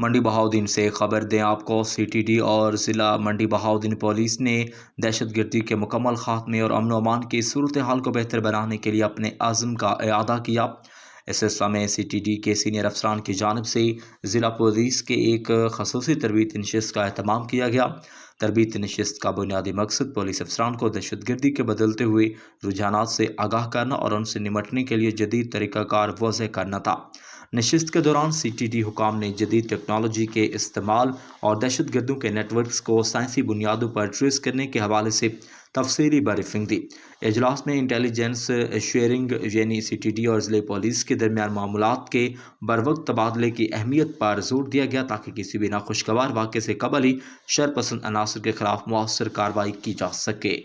منڈی بہاؤدین سے خبر دیں آپ کو، سی ٹی ڈی اور ضلع منڈی بہاؤدین پولیس نے دہشت گردی کے مکمل خاتمے اور امن و امان کی صورتحال کو بہتر بنانے کے لیے اپنے عزم کا اعادہ کیا۔ اس سلسلہ میں سی ٹی ڈی کے سینئر افسران کی جانب سے ضلع پولیس کے ایک خصوصی تربیتی نشست کا اہتمام کیا گیا۔ تربیتی نشست کا بنیادی مقصد پولیس افسران کو دہشت گردی کے بدلتے ہوئے رجحانات سے آگاہ کرنا اور ان سے نمٹنے کے لیے جدید طریقہ کار وضع کرنا تھا۔ نشست کے دوران سی ٹی ڈی حکام نے جدید ٹیکنالوجی کے استعمال اور دہشت گردوں کے نیٹ ورکس کو سائنسی بنیادوں پر ٹریس کرنے کے حوالے سے تفصیلی بریفنگ دی۔ اجلاس میں انٹیلیجنس شیئرنگ یعنی سی ٹی ڈی اور ضلع پولیس کے درمیان معلومات کے بروقت تبادلے کی اہمیت پر زور دیا گیا تاکہ کسی بھی ناخوشگوار واقعے سے قبل ہی شرپسند عناصر کے خلاف مؤثر کارروائی کی جا سکے۔